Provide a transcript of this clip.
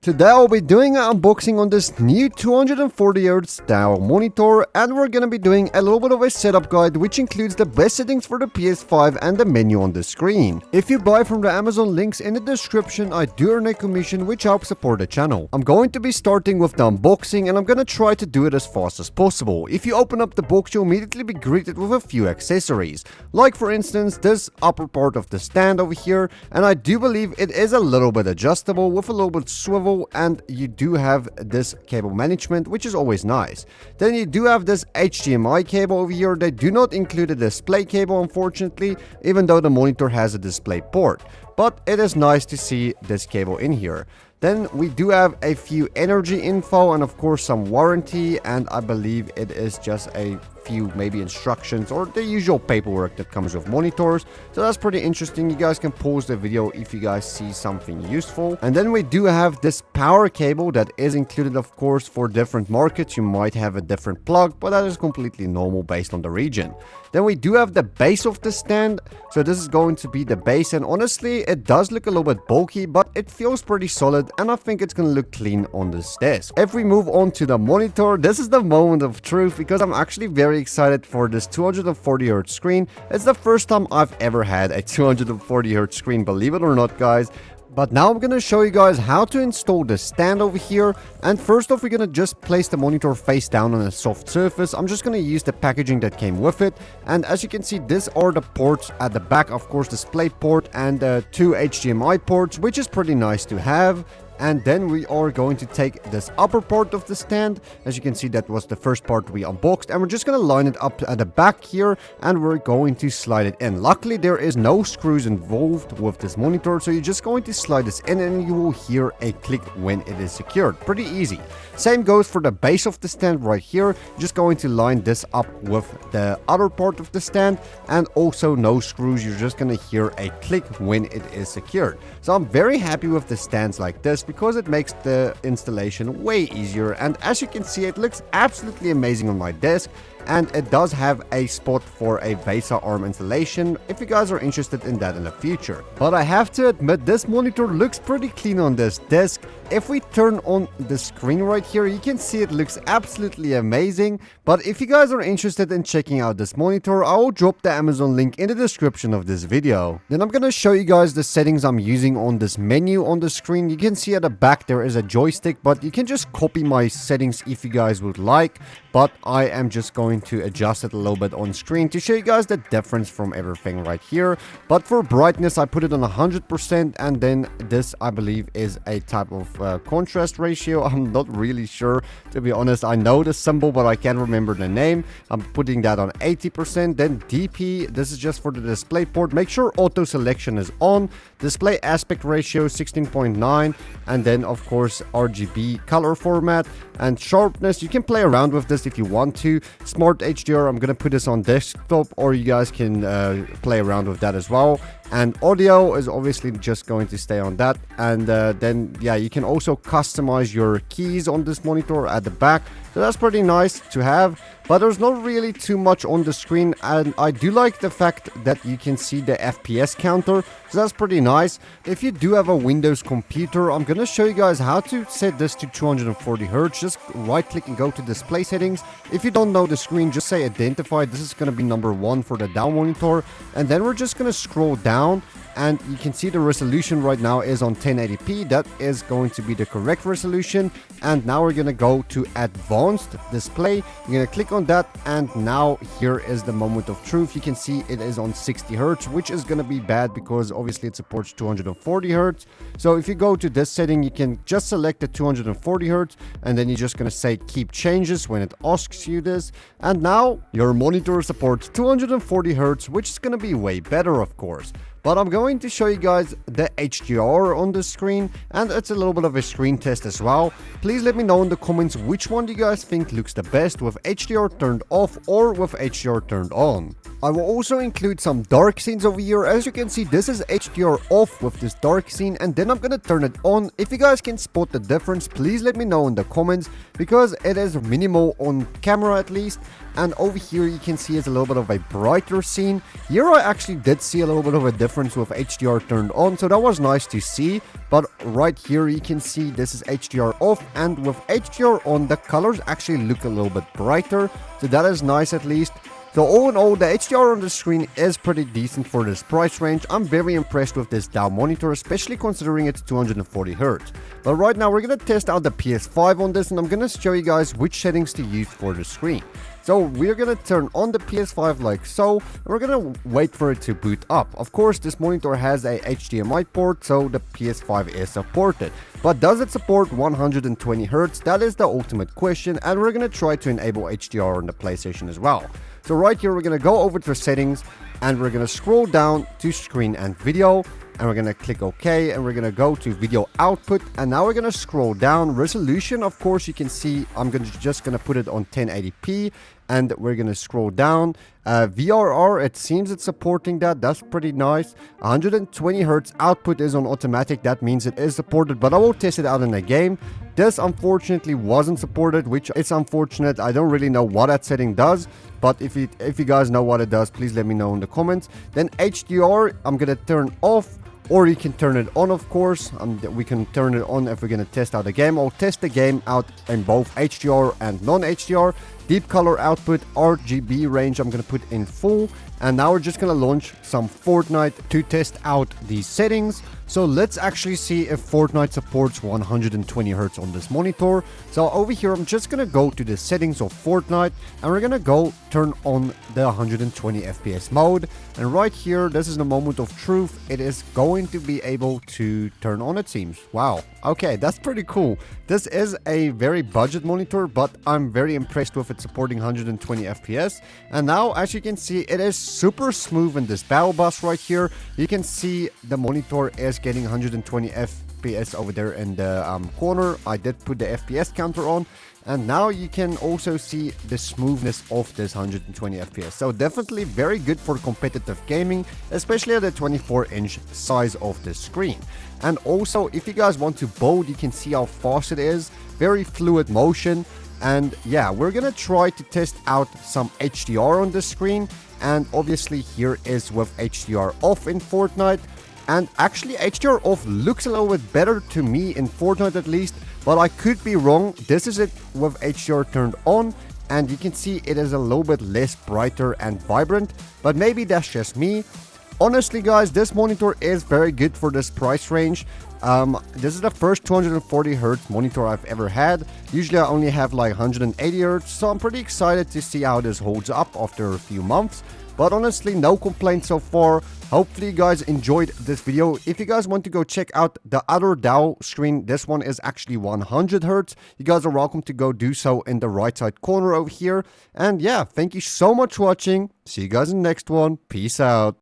Today I'll be doing an unboxing on this new 240Hz Dell monitor, and we're gonna be doing a little bit of a setup guide which includes the best settings for the PS5 and the menu on the screen. If you buy from the Amazon links in the description, I do earn a commission which helps support the channel. I'm going to be starting with the unboxing and I'm gonna try to do it as fast as possible. If you open up the box, you'll immediately be greeted with a few accessories, like for instance this upper part of the stand over here, and I do believe it is a little bit adjustable with a little bit swivel, and you do have this cable management, which is always nice. Then you do have this HDMI cable over here. They do not include a display cable, unfortunately, even though the monitor has a display port, but it is nice to see this cable in here. Then we do have a few energy info and of course some warranty, and I believe it is just a few maybe instructions or the usual paperwork that comes with monitors. So that's pretty interesting. You guys can pause the video if you guys see something useful. And then we do have this power cable that is included, of course. For different markets you might have a different plug, but that is completely normal based on the region. Then we do have the base of the stand. So this is going to be the base, and honestly it does look a little bit bulky, but it feels pretty solid and I think it's gonna look clean on this desk. If we move on to the monitor, this is the moment of truth because I'm actually very excited for this 240Hz screen. It's the first time I've ever had a 240Hz screen, believe it or not, guys. But now I'm going to show you guys how to install the stand over here. And first off, we're going to just place the monitor face down on a soft surface. I'm just going to use the packaging that came with it. And as you can see, these are the ports at the back, of course, display port and two HDMI ports, which is pretty nice to have. And then we are going to take this upper part of the stand. As you can see, that was the first part we unboxed, and we're just going to line it up at the back here and we're going to slide it in. Luckily there is no screws involved with this monitor, so you're just going to slide this in and you will hear a click when it is secured. Pretty easy. Same goes for the base of the stand right here. You're just going to line this up with the other part of the stand, and also no screws. You're just going to hear a click when it is secured. So I'm very happy with the stands like this because it makes the installation way easier. And as you can see, it looks absolutely amazing on my desk. And it does have a spot for a VESA arm installation if you guys are interested in that in the future. But I have to admit, this monitor looks pretty clean on this desk. If we turn on the screen right here, you can see it looks absolutely amazing. But if you guys are interested in checking out this monitor, I will drop the Amazon link in the description of this video. Then I'm gonna show you guys the settings I'm using on this menu on the screen. You can see at the back there is a joystick, but you can just copy my settings if you guys would like. But I am just going to adjust it a little bit on screen to show you guys the difference from everything right here. But for brightness, I put it on 100%, and then this, I believe, is a type of contrast ratio. I'm not really sure, to be honest. I know the symbol, but I can't remember the name. I'm putting that on 80%. Then DP, this is just for the display port. Make sure auto selection is on. Display aspect ratio 16.9, and then of course RGB color format. And sharpness, you can play around with this if you want to. Smart HDR, I'm gonna put this on desktop, or you guys can play around with that as well. And audio is obviously just going to stay on that. And then yeah, you can also customize your keys on this monitor at the back, so that's pretty nice to have. But there's not really too much on the screen, and I do like the fact that you can see the FPS counter, so that's pretty nice. If you do have a Windows computer, I'm gonna show you guys how to set this to 240Hz. Just right click and go to display settings. If you don't know the screen, just say identify. This is gonna be number 1 for the Dell monitor, and then we're just gonna scroll down. And you can see the resolution right now is on 1080p. That is going to be the correct resolution. And now we're going to go to advanced display. You're going to click on that, and now here is the moment of truth. You can see it is on 60 Hz, which is going to be bad because obviously it supports 240 Hz. So if you go to this setting, you can just select the 240 Hz, and then you're just going to say keep changes when it asks you this. And now your monitor supports 240 Hz, which is going to be way better, of course. But I'm going to show you guys the HDR on the screen, and it's a little bit of a screen test as well. Please let me know in the comments which one do you guys think looks the best, with HDR turned off or with HDR turned on. I will also include some dark scenes over here. As you can see, this is HDR off with this dark scene, and then I'm gonna turn it on. If you guys can spot the difference, please let me know in the comments, because it is minimal on camera at least. And over here you can see it's a little bit of a brighter scene. Here I actually did see a little bit of a difference difference with HDR turned on, so that was nice to see. But right here you can see this is HDR off, and with HDR on, the colors actually look a little bit brighter, so that is nice at least. So all in all, the HDR on the screen is pretty decent for this price range. I'm very impressed with this Dell monitor, especially considering it's 240Hz. But right now we're going to test out the PS5 on this, and I'm going to show you guys which settings to use for the screen. So we're going to turn on the PS5 like so, and we're going to wait for it to boot up. Of course, this monitor has a HDMI port, so the PS5 is supported. But does it support 120Hz? That is the ultimate question, and we're going to try to enable HDR on the PlayStation as well. So right here, we're going to go over to settings, and we're going to scroll down to screen and video, and we're going to click OK, and we're going to go to video output, and now we're going to scroll down. Resolution, of course, you can see I'm just going to put it on 1080p, and we're going to scroll down. VRR, it seems it's supporting that. That's pretty nice. 120Hz output is on automatic. That means it is supported, but I will test it out in a game. This unfortunately wasn't supported, which is unfortunate. I don't really know what that setting does, but if you guys know what it does, please let me know in the comments. Then HDR, I'm going to turn off, or you can turn it on, of course. We can turn it on if we're going to test out a game. I'll test the game out in both HDR and non-HDR. Deep color output, RGB range, I'm going to put in full. And now we're just going to launch some Fortnite to test out these settings. So let's actually see if Fortnite supports 120Hz on this monitor. So over here, I'm just going to go to the settings of Fortnite, and we're going to go turn on the 120 FPS mode. And right here, this is the moment of truth. It is going to be able to turn on, it seems. Wow. Okay, that's pretty cool. This is a very budget monitor, but I'm very impressed with it supporting 120 FPS. And now, as you can see, it is super smooth in this battle bus right here. You can see the monitor is getting 120 FPS over there in the corner. I did put the FPS counter on, and now you can also see the smoothness of this 120 FPS. So definitely very good for competitive gaming, especially at the 24-inch size of the screen. And also, if you guys want to build, you can see how fast it is. Very fluid motion. And yeah, we're gonna try to test out some HDR on the screen. And obviously here is with HDR off in Fortnite. And actually HDR off looks a little bit better to me in Fortnite at least, but I could be wrong. This is it with HDR turned on, and you can see it is a little bit less brighter and vibrant, but maybe that's just me. Honestly guys, this monitor is very good for this price range. This is the first 240Hz monitor I've ever had. Usually I only have like 180Hz, so I'm pretty excited to see how this holds up after a few months. But honestly, no complaints so far. Hopefully you guys enjoyed this video. If you guys want to go check out the other Dell screen, this one is actually 100Hz. You guys are welcome to go do so in the right side corner over here. And yeah, thank you so much for watching. See you guys in the next one. Peace out.